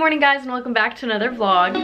morning guys, and welcome back to another vlog.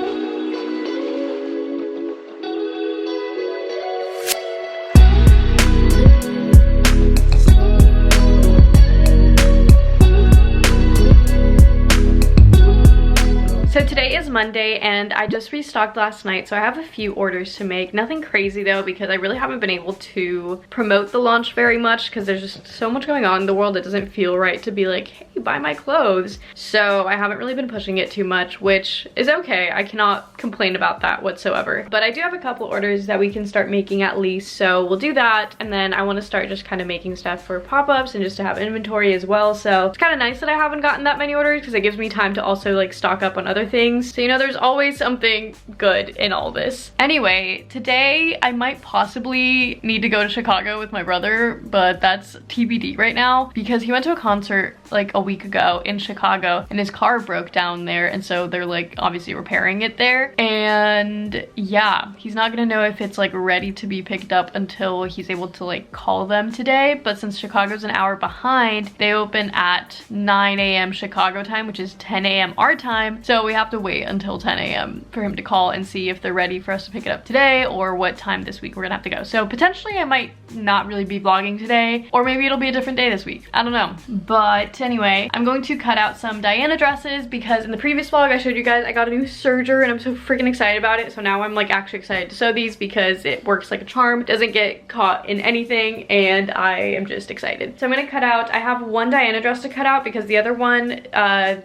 So today is Monday and I just restocked last night, so I have a few orders to make. Nothing crazy though, because I really haven't been able to promote the launch very much because there's just so much going on in the world. It doesn't feel right to be like, hey, buy my clothes. So I haven't really been pushing it too much, which is okay. I cannot complain about that whatsoever. But I do have a couple orders that we can start making at least, so we'll do that. And then I want to start just kind of making stuff for pop-ups and just to have inventory as well. So it's kind of nice that I haven't gotten that many orders because it gives me time to also like stock up on other things. So you know, there's always something good in all this. Anyway, today I might possibly need to go to Chicago with my brother, but that's TBD right now because he went to a concert like a week ago in Chicago and his car broke down there, and so they're like obviously repairing it there. And yeah, he's not gonna know if it's like ready to be picked up until he's able to like call them today. But since Chicago's an hour behind, they open at 9 a.m. Chicago time, which is 10 a.m. our time, so we have to wait until 10 a.m. for him to call and see if they're ready for us to pick it up today or what time this week we're gonna have to go. So potentially I might not really be vlogging today, or maybe it'll be a different day this week. I don't know. But anyway, I'm going to cut out some Diana dresses because in the previous vlog I showed you guys I got a new serger and I'm so freaking excited about it. So now I'm like actually excited to sew these because it works like a charm, doesn't get caught in anything, and I am just excited. So I'm gonna cut out, I have one Diana dress to cut out because the other one,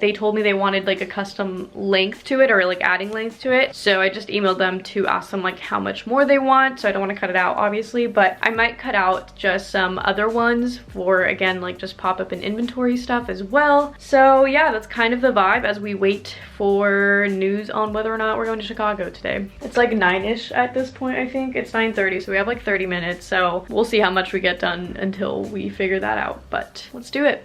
they told me they wanted like a custom length to it, or like adding length to it. So I just emailed them to ask them like how much more they want. So I don't want to cut it out obviously, but I might cut out just some other ones for, again, like just pop up and inventory stuff as well. So yeah, that's kind of the vibe as we wait for news on whether or not we're going to Chicago today. It's like 9-ish at this point, I think. It's 9:30, so we have like 30 minutes. So we'll see how much we get done until we figure that out, but let's do it.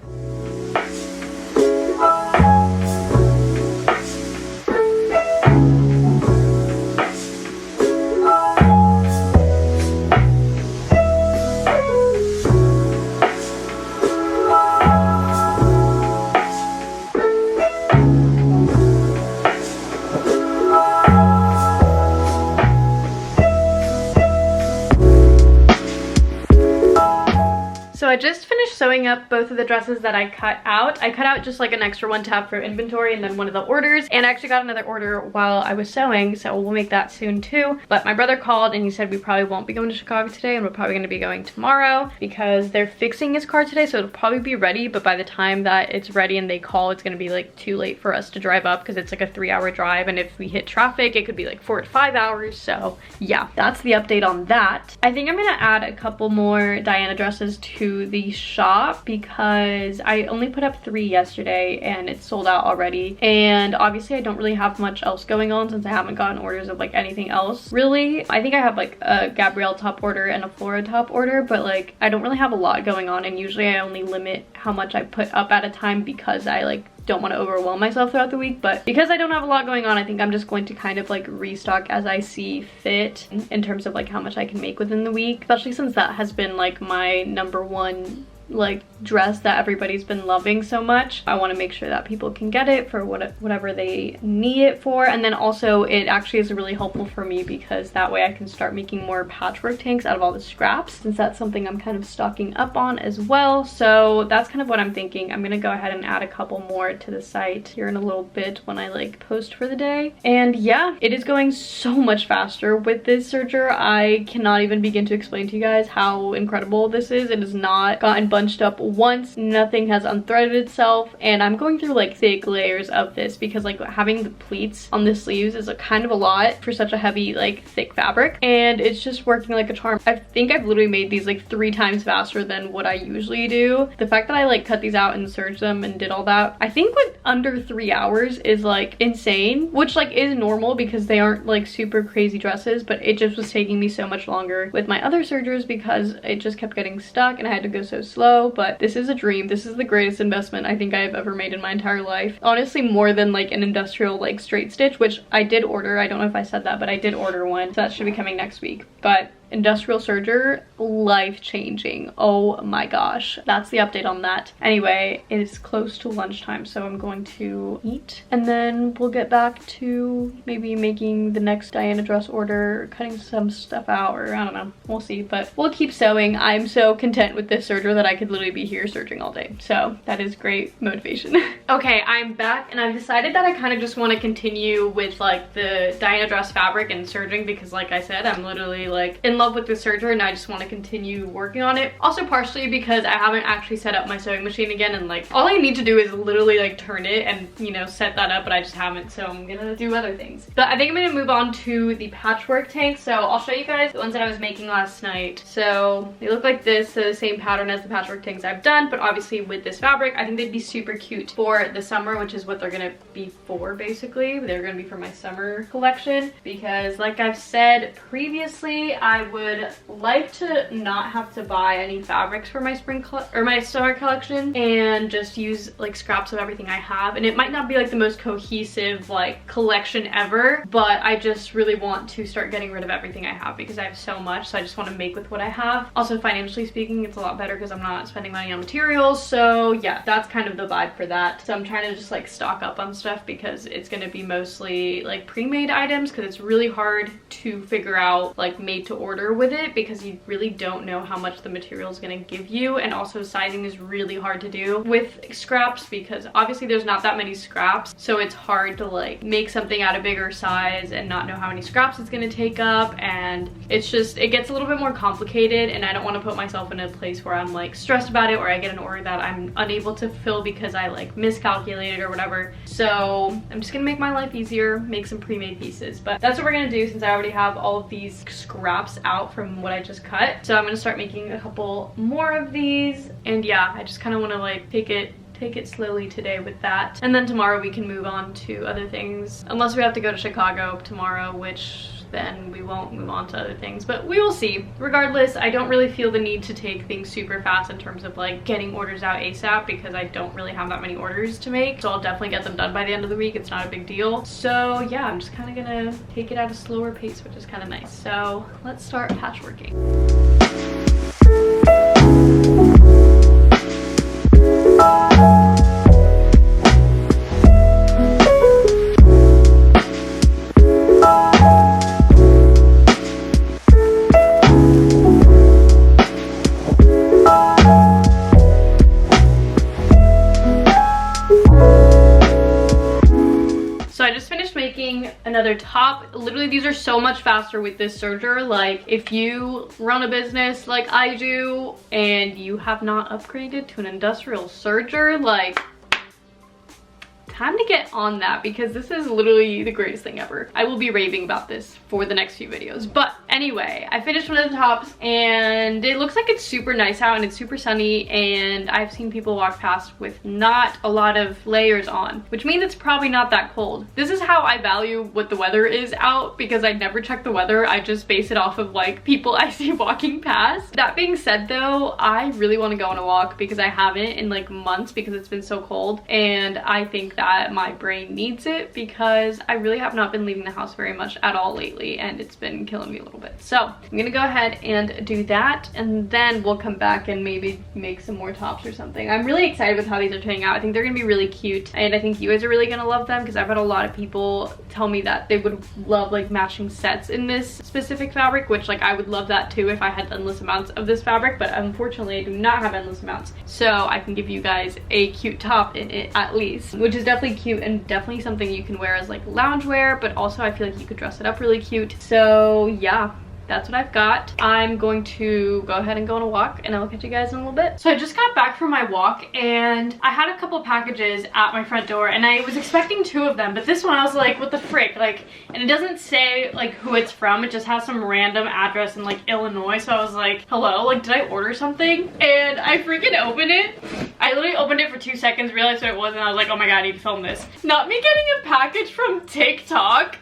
So I just finished sewing up both of the dresses that I cut out. I cut out just like an extra one tab for inventory and then one of the orders, and I actually got another order while I was sewing, so we'll make that soon too. But my brother called and he said we probably won't be going to Chicago today, and we're probably going to be going tomorrow because they're fixing his car today, so it'll probably be ready, but by the time that it's ready and they call, it's going to be like too late for us to drive up because it's like a 3-hour drive, and if we hit traffic it could be like 4 to 5 hours. So yeah, that's the update on that. I think I'm going to add a couple more Diana dresses to the shop because I only put up 3 yesterday and it's sold out already, and obviously I don't really have much else going on since I haven't gotten orders of like anything else really. I think I have like a Gabrielle top order and a Flora top order, but like I don't really have a lot going on, and usually I only limit how much I put up at a time because I like don't want to overwhelm myself throughout the week. But because I don't have a lot going on, I think I'm just going to kind of like restock as I see fit in terms of like how much I can make within the week, especially since that has been like my #1 like dress that everybody's been loving so much. I want to make sure that people can get it for whatever they need it for. And then also it actually is really helpful for me because that way I can start making more patchwork tanks out of all the scraps, since that's something I'm kind of stocking up on as well. So that's kind of what I'm thinking. I'm gonna go ahead and add a couple more to the site here in a little bit when I like post for the day. And yeah, it is going so much faster with this serger. I cannot even begin to explain to you guys how incredible this is. It has not gotten bunched up once, nothing has unthreaded itself, and I'm going through like thick layers of this because like having the pleats on the sleeves is a kind of a lot for such a heavy like thick fabric, and it's just working like a charm. I think I've literally made these like 3 times faster than what I usually do. The fact that I like cut these out and serged them and did all that, I think with under 3 hours is like insane, which like is normal because they aren't like super crazy dresses, but it just was taking me so much longer with my other sergers because it just kept getting stuck and I had to go so slow. But this is a dream. This is the greatest investment I think I've ever made in my entire life. Honestly, more than like an industrial like straight stitch, which I did order. I don't know if I said that, but I did order one, so that should be coming next week. But industrial serger, life-changing. Oh my gosh. That's the update on that. Anyway, it is close to lunchtime, so I'm going to eat and then we'll get back to maybe making the next Diana dress order, cutting some stuff out, or I don't know, we'll see, but we'll keep sewing. I'm so content with this serger that I could literally be here serging all day, so that is great motivation. Okay, I'm back and I've decided that I kind of just want to continue with like the Diana dress fabric and serging, because like I said, I'm literally like in love with the serger and I just want to continue working on it. Also partially because I haven't actually set up my sewing machine again, and like all I need to do is literally like turn it and, you know, set that up, but I just haven't, so I'm gonna do other things. But I think I'm gonna move on to the patchwork tank. So I'll show you guys the ones that I was making last night. So they look like this, so the same pattern as the patchwork tanks I've done, but obviously with this fabric I think they'd be super cute for the summer, which is what they're gonna be for. Basically they're gonna be for my summer collection, because like I've said previously, I would like to not have to buy any fabrics for my my summer collection and just use like scraps of everything I have. And it might not be like the most cohesive like collection ever, but I just really want to start getting rid of everything I have because I have so much, so I just want to make with what I have. Also financially speaking, it's a lot better because I'm not spending money on materials. So yeah, that's kind of the vibe for that. So I'm trying to just like stock up on stuff because it's going to be mostly like pre-made items, because it's really hard to figure out like made to order with it because you really don't know how much the material is going to give you. And also sizing is really hard to do with scraps because obviously there's not that many scraps, so it's hard to like make something at a bigger size and not know how many scraps it's going to take up, and it's just, it gets a little bit more complicated, and I don't want to put myself in a place where I'm like stressed about it, or I get an order that I'm unable to fulfill because I like miscalculated or whatever. So I'm just gonna make my life easier, make some pre-made pieces. But that's what we're gonna do since I already have all of these scraps out from what I just cut. So I'm gonna start making a couple more of these, and yeah, I just kind of want to like take it slowly today with that, and then tomorrow we can move on to other things, unless we have to go to Chicago tomorrow, which then we won't move on to other things, but we will see. Regardless, I don't really feel the need to take things super fast in terms of like getting orders out ASAP because I don't really have that many orders to make, so I'll definitely get them done by the end of the week. It's not a big deal. So yeah, I'm just kind of gonna take it at a slower pace, which is kind of nice. So let's start patchworking. Another top. Literally these are so much faster with this serger. Like if you run a business like I do and you have not upgraded to an industrial serger, like time to get on that, because this is literally the greatest thing ever. I will be raving about this for the next few videos. But anyway, I finished one of the tops and it looks like it's super nice out and it's super sunny, and I've seen people walk past with not a lot of layers on, which means it's probably not that cold. This is how I value what the weather is out, because I never check the weather. I just base it off of like people I see walking past. That being said though, I really want to go on a walk because I haven't in like months because it's been so cold, and I think that my brain needs it because I really have not been leaving the house very much at all lately, and it's been killing me a little bit. So I'm gonna go ahead and do that, and then we'll come back and maybe make some more tops or something. I'm really excited with how these are turning out. I think they're gonna be really cute, and I think you guys are really gonna love them because I've had a lot of people tell me that they would love like matching sets in this specific fabric, which like I would love that too if I had endless amounts of this fabric, but unfortunately I do not have endless amounts, so I can give you guys a cute top in it at least, which is definitely cute and definitely something you can wear as like loungewear, but also I feel like you could dress it up really cute. So yeah, that's what I've got. I'm going to go ahead and go on a walk, and I'll catch you guys in a little bit. So I just got back from my walk and I had a couple packages at my front door, and I was expecting 2 of them, but this one I was like, what the frick? Like, and it doesn't say like who it's from, it just has some random address in like Illinois. So I was like, hello, like did I order something? And I freaking opened it. I literally opened it for 2 seconds, realized what it was, and I was like, oh my god, I need to film this. Not me getting a package from TikTok.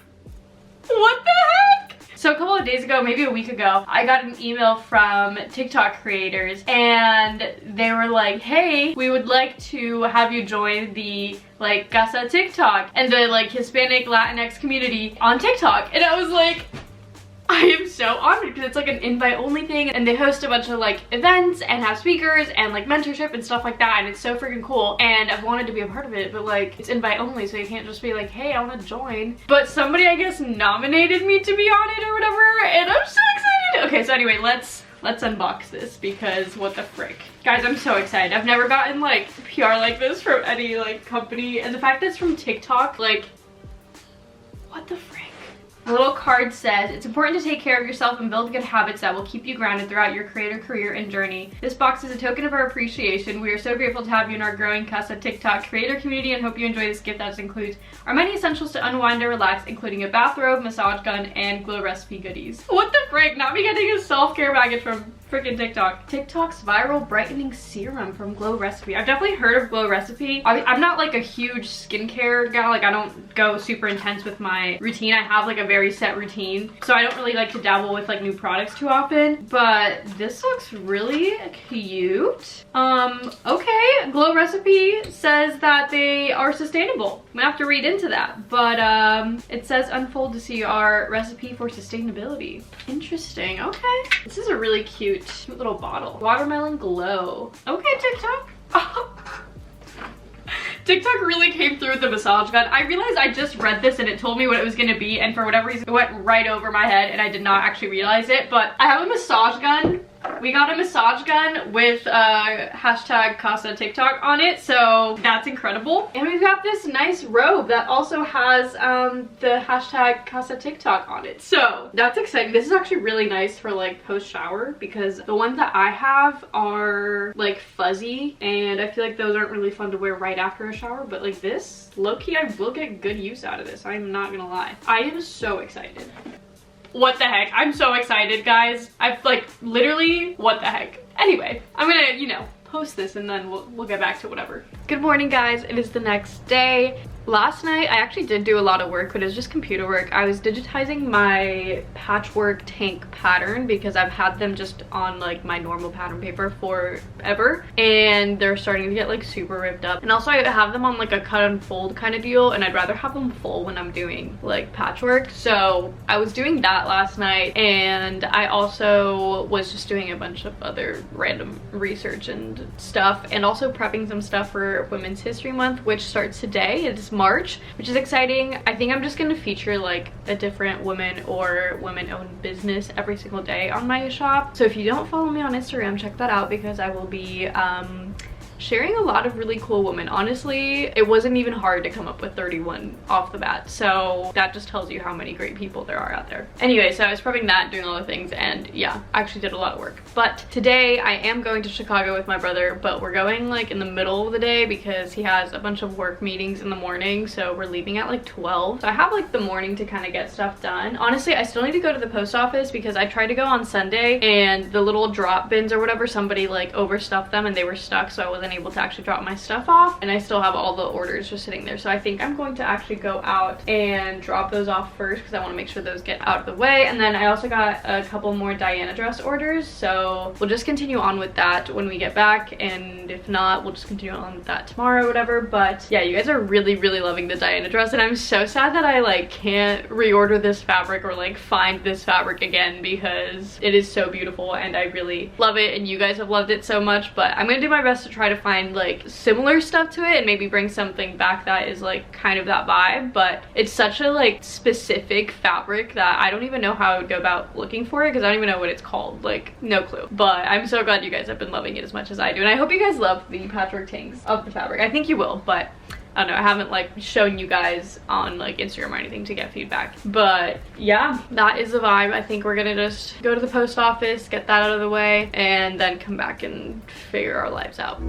What the heck? So a couple of days ago, maybe a week ago, I got an email from TikTok creators, and they were like, hey, we would like to have you join the like Casa TikTok and the like Hispanic Latinx community on TikTok. And I was like, I I am so honored because it's like an invite only thing, and they host a bunch of like events and have speakers and like mentorship and stuff like that, and it's so freaking cool, and I've wanted to be a part of it, but like it's invite only, so you can't just be like, hey, I want to join. But somebody, I guess, nominated me to be on it or whatever, and I'm so excited. Okay, so anyway, let's unbox this because what the frick. Guys, I'm so excited. I've never gotten like PR like this from any like company, and the fact that it's from TikTok, like, what the frick. The little card says, it's important to take care of yourself and build good habits that will keep you grounded throughout your creator career and journey. This box is a token of our appreciation. We are so grateful to have you in our growing Casa TikTok creator community and hope you enjoy this gift that includes our many essentials to unwind and relax, including a bathrobe, massage gun, and glow recipe goodies. What the frick? Not me getting a self-care package from freaking TikTok. TikTok's viral brightening serum from Glow Recipe. I've definitely heard of Glow Recipe. I'm not like a huge skincare gal. Like I don't go super intense with my routine. I have like a very set routine, so I don't really like to dabble with like new products too often. But this looks really cute. Okay, Glow Recipe says that they are sustainable. I'm gonna have to read into that, but it says unfold to see our recipe for sustainability. Interesting. Okay, this is a really cute little bottle. Watermelon glow. Okay, TikTok. TikTok really came through with the massage gun. I realized I just read this and it told me what it was gonna be, and for whatever reason it went right over my head and I did not actually realize it. But I have a massage gun. We got a massage gun with hashtag Casa TikTok on it, so that's incredible. And we've got this nice robe that also has the hashtag Casa TikTok on it, so that's exciting. This is actually really nice for like post shower, because the ones that I have are like fuzzy and I feel like those aren't really fun to wear right after a shower, but like this, low-key, I will get good use out of this. I'm not gonna lie. I am so excited. What the heck? I'm so excited, guys. I've like literally, what the heck? Anyway, I'm gonna, you know, post this and then we'll get back to whatever. Good morning, guys. It is the next day. Last night, I actually did do a lot of work, but it was just computer work. I was digitizing my Patchwork tank pattern because I've had them just on like my normal pattern paper forever, and they're starting to get like super ripped up. And also I have them on like a cut and fold kind of deal, and I'd rather have them full when I'm doing like patchwork. So I was doing that last night, and I also was just doing a bunch of other random research and stuff, and also prepping some stuff for Women's History Month, which starts today. It's March, which is exciting. I think I'm just gonna feature like a different woman or women-owned business every single day on my shop. So if you don't follow me on Instagram, check that out, because I will be sharing a lot of really cool women. Honestly, it wasn't even hard to come up with 31 off the bat, so that just tells you how many great people there are out there. Anyway, so I was prepping that, doing all the things, and yeah, I actually did a lot of work. But today I am going to Chicago with my brother, but we're going like in the middle of the day because he has a bunch of work meetings in the morning, so we're leaving at like 12. So I have like the morning to kind of get stuff done. Honestly, I still need to go to the post office because I tried to go on Sunday and the little drop bins or whatever, somebody like overstuffed them and they were stuck, so I wasn't able to actually drop my stuff off, and I still have all the orders just sitting there. So I think I'm going to actually go out and drop those off first because I want to make sure those get out of the way. And then I also got a couple more Diana dress orders, so we'll just continue on with that when we get back, and if not, we'll just continue on with that tomorrow or whatever. But yeah, you guys are really loving the Diana dress, and I'm so sad that I like can't reorder this fabric or like find this fabric again, because it is so beautiful and I really love it, and you guys have loved it so much. But I'm gonna do my best to try to find like similar stuff to it and maybe bring something back that is like kind of that vibe. But it's such a like specific fabric that I don't even know how I would go about looking for it, because I don't even know what it's called, like no clue. But I'm so glad you guys have been loving it as much as I do, and I hope you guys love the patchwork tanks of the fabric. I think you will, but I don't know, I haven't like shown you guys on like Instagram or anything to get feedback. But yeah, that is the vibe. I think we're gonna just go to the post office, get that out of the way, and then come back and figure our lives out.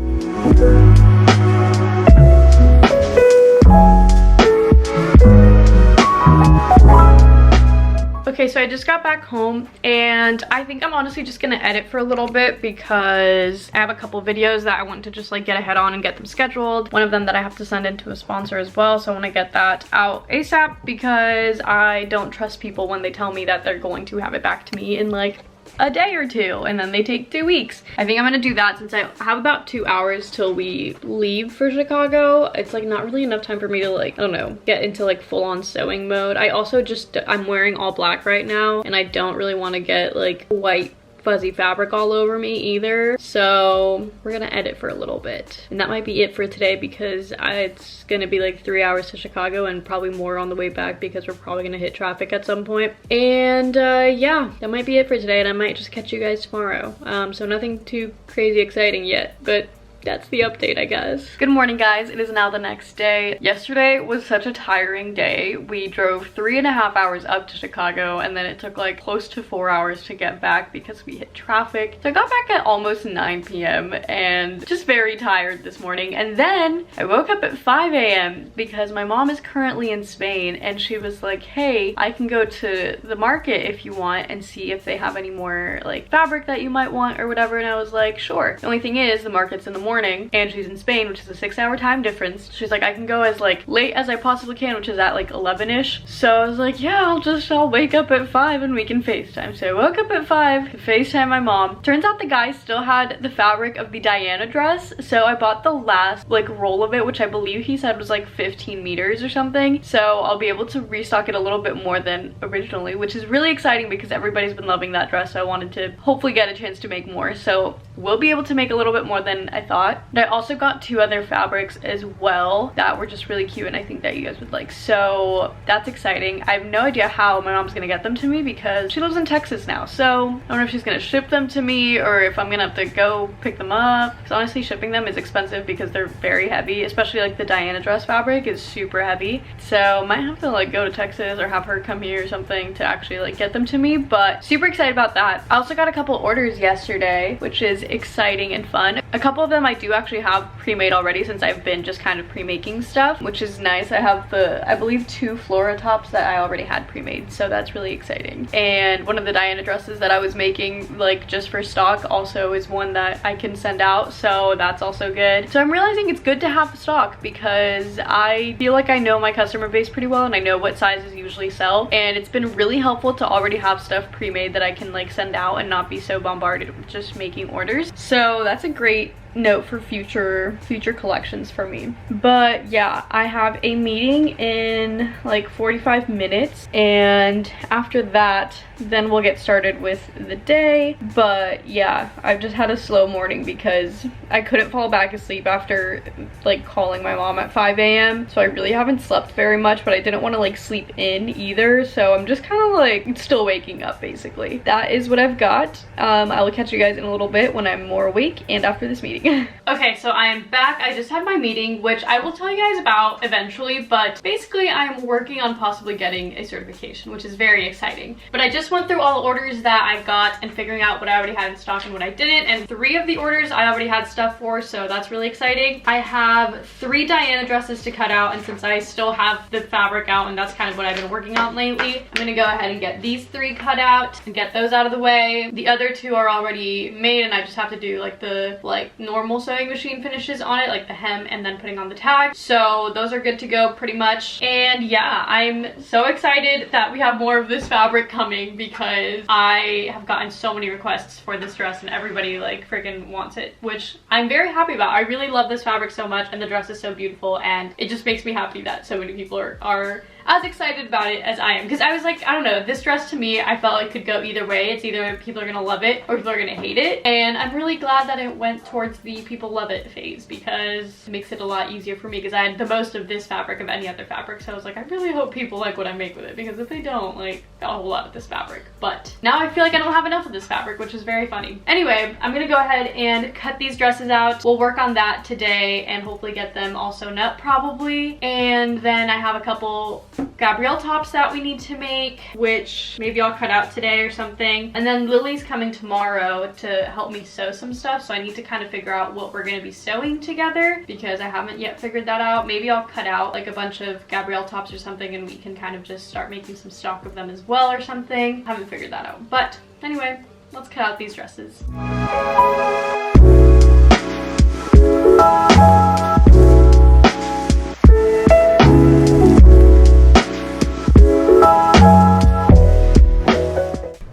Okay, so I just got back home, and I think I'm honestly just gonna edit for a little bit because I have a couple videos that I want to just like get ahead on and get them scheduled. One of them that I have to send into a sponsor as well, so I want to get that out ASAP because I don't trust people when they tell me that they're going to have it back to me in like a day or two, and then they take 2 weeks. I think I'm gonna do that since I have about 2 hours till we leave for Chicago. It's like not really enough time for me to like, I don't know, get into like full-on sewing mode. I also I'm wearing all black right now, and I don't really want to get like white fuzzy fabric all over me either, so we're gonna edit for a little bit, and that might be it for today because it's gonna be like 3 hours to Chicago and probably more on the way back because we're probably gonna hit traffic at some point. And yeah, that might be it for today, and I might just catch you guys tomorrow. So nothing too crazy exciting yet, but that's the update, I guess. Good morning, guys. It is now the next day. Yesterday was such a tiring day. We drove 3.5 hours up to Chicago, and then it took like close to 4 hours to get back because we hit traffic. So I got back at almost 9 p.m. and just very tired this morning. And then I woke up at 5 a.m. because my mom is currently in Spain, and she was like, hey, I can go to the market if you want and see if they have any more like fabric that you might want or whatever. And I was like, sure. The only thing is the market's in the morning and she's in Spain, which is a 6-hour time difference. She's like, I can go as like late as I possibly can, which is at like 11ish. So I was like, yeah, I'll wake up at 5 and we can FaceTime. So I woke up at 5 to FaceTime my mom. Turns out the guy still had the fabric of the Diana dress, so I bought the last like roll of it, which I believe he said was like 15 meters or something. So I'll be able to restock it a little bit more than originally, which is really exciting because everybody's been loving that dress, so I wanted to hopefully get a chance to make more. So we'll be able to make a little bit more than I thought. But I also got 2 other fabrics as well that were just really cute, and I think that you guys would like. So that's exciting. I have no idea how my mom's gonna get them to me because she lives in Texas now. So I don't know if she's gonna ship them to me or if I'm gonna have to go pick them up. Because honestly, shipping them is expensive because they're very heavy, especially like the Diana dress fabric is super heavy. So might have to like go to Texas or have her come here or something to actually like get them to me, but super excited about that. I also got a couple orders yesterday, which is exciting and fun. A couple of them I do actually have pre-made already since I've been just kind of pre-making stuff, which is nice. I have I believe 2 Flora tops that I already had pre-made, so that's really exciting. And one of the Diana dresses that I was making like just for stock also is one that I can send out, so that's also good. So I'm realizing it's good to have stock because I feel like I know my customer base pretty well and I know what sizes usually sell, and it's been really helpful to already have stuff pre-made that I can like send out and not be so bombarded with just making orders. So that's a great note for future collections for me. But yeah, I have a meeting in like 45 minutes, and after that then we'll get started with the day. But yeah, I've just had a slow morning because I couldn't fall back asleep after like calling my mom at 5 a.m. so I really haven't slept very much, but I didn't want to like sleep in either, so I'm just kind of like still waking up basically. That is what I've got. I will catch you guys in a little bit when I'm more awake and after this meeting. Okay, so I am back. I just had my meeting, which I will tell you guys about eventually, but basically I'm working on possibly getting a certification, which is very exciting. But I just went through all the orders that I got and figuring out what I already had in stock and what I didn't, and 3 of the orders I already had stuff for, so that's really exciting. I have 3 Diana dresses to cut out, and since I still have the fabric out and that's kind of what I've been working on lately, I'm gonna go ahead and get these 3 cut out and get those out of the way. The other 2 are already made and I just have to do like the normal sewing machine finishes on it, like the hem and then putting on the tag. So those are good to go pretty much. And yeah, I'm so excited that we have more of this fabric coming because I have gotten so many requests for this dress and everybody like freaking wants it, which I'm very happy about. I really love this fabric so much and the dress is so beautiful, and it just makes me happy that so many people are as excited about it as I am, because I was like, I don't know, this dress to me I felt like could go either way. It's either people are gonna love it or people are gonna hate it, and I'm really glad that it went towards the people love it phase because it makes it a lot easier for me because I had the most of this fabric of any other fabric. So I was like, I really hope people like what I make with it, because if they don't, like, got a whole lot of this fabric. But now I feel like I don't have enough of this fabric, which is very funny. Anyway, I'm gonna go ahead and cut these dresses out. We'll work on that today and hopefully get them all sewn up probably. And then I have a couple Gabrielle tops that we need to make, which maybe I'll cut out today or something. And then Lily's coming tomorrow to help me sew some stuff, so I need to kind of figure out what we're gonna be sewing together because I haven't yet figured that out. Maybe I'll cut out like a bunch of Gabrielle tops or something and we can kind of just start making some stock of them as well or something. Haven't figured that out. But anyway, let's cut out these dresses.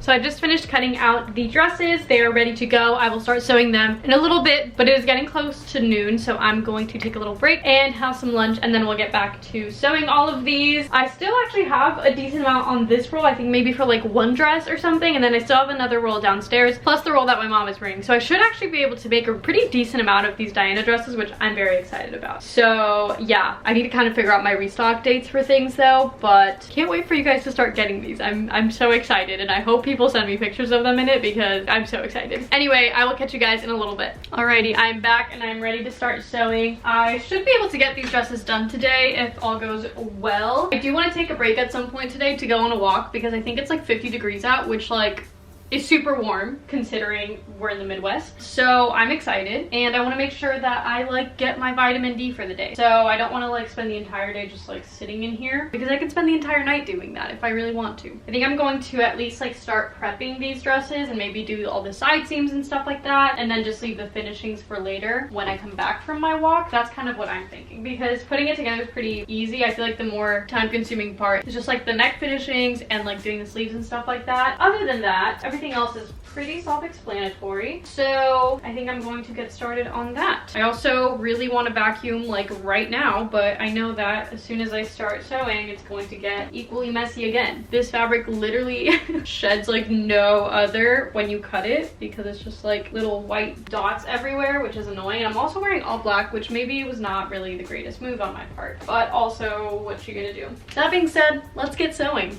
So I just finished cutting out the dresses. They are ready to go. I will start sewing them in a little bit, but it is getting close to noon, so I'm going to take a little break and have some lunch, and then we'll get back to sewing all of these. I still actually have a decent amount on this roll, I think maybe for like one dress or something, and then I still have another roll downstairs, plus the roll that my mom is bringing. So I should actually be able to make a pretty decent amount of these Diana dresses, which I'm very excited about. So yeah, I need to kind of figure out my restock dates for things though, but can't wait for you guys to start getting these. I'm so excited, and I hope people send me pictures of them in it because I'm so excited. Anyway, I will catch you guys in a little bit. Alrighty, I'm back and I'm ready to start sewing. I should be able to get these dresses done today if all goes well. I do want to take a break at some point today to go on a walk because I think it's like 50 degrees out, which like is super warm considering we're in the Midwest. So I'm excited, and I want to make sure that I like get my vitamin D for the day. So I don't want to like spend the entire day just like sitting in here because I can spend the entire night doing that if I really want to. I think I'm going to at least like start prepping these dresses and maybe do all the side seams and stuff like that, and then just leave the finishings for later when I come back from my walk. That's kind of what I'm thinking, because putting it together is pretty easy. I feel like the more time consuming part is just like the neck finishings and like doing the sleeves and stuff like that. Other than that, everything else is pretty self-explanatory, so I think I'm going to get started on that. I also really want to vacuum like right now, but I know that as soon as I start sewing, it's going to get equally messy again. This fabric literally sheds like no other when you cut it because it's just like little white dots everywhere, which is annoying. I'm also wearing all black, which maybe was not really the greatest move on my part, but also what you gonna do. That being said, let's get sewing.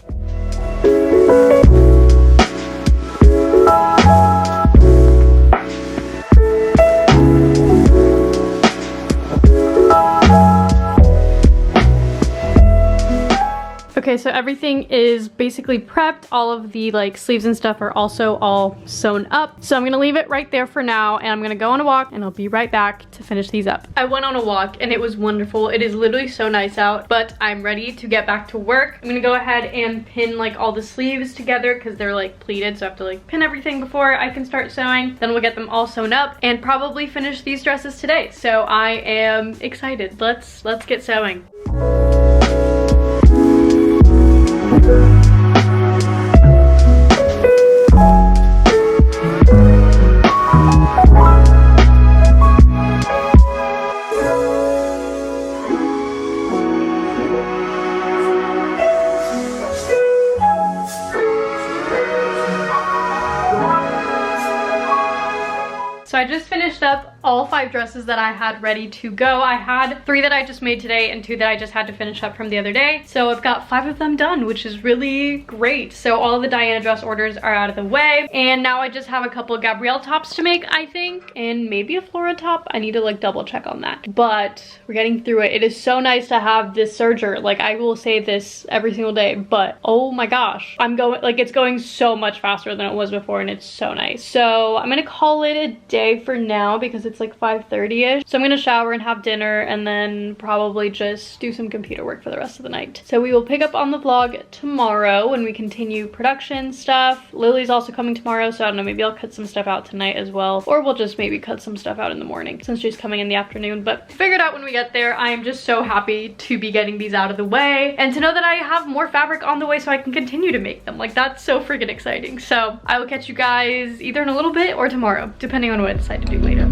Okay, so everything is basically prepped. All of the like sleeves and stuff are also all sewn up. So I'm gonna leave it right there for now, and I'm gonna go on a walk and I'll be right back to finish these up. I went on a walk and it was wonderful. It is literally so nice out, but I'm ready to get back to work. I'm gonna go ahead and pin like all the sleeves together because they're like pleated, so I have to like pin everything before I can start sewing. Then we'll get them all sewn up and probably finish these dresses today. So I am excited. Let's get sewing. So I just finished up all 5 dresses that I had ready to go. I had 3 that I just made today and 2 that I just had to finish up from the other day. So I've got 5 of them done, which is really great. So all of the Diana dress orders are out of the way. And now I just have a couple of Gabrielle tops to make, I think, and maybe a Flora top. I need to like double check on that. But we're getting through it. It is so nice to have this serger. Like, I will say this every single day, but oh my gosh, it's going so much faster than it was before, and it's so nice. So I'm gonna call it a day for now because it's like 5:30ish. So I'm gonna shower and have dinner and then probably just do some computer work for the rest of the night. So we will pick up on the vlog tomorrow when we continue production stuff. Lily's also coming tomorrow, so I don't know, maybe I'll cut some stuff out tonight as well, or we'll just maybe cut some stuff out in the morning since she's coming in the afternoon. But figure it out when we get there. I am just so happy to be getting these out of the way and to know that I have more fabric on the way so I can continue to make them. Like, that's so freaking exciting. So I will catch you guys either in a little bit or tomorrow, depending on what I decide to do later.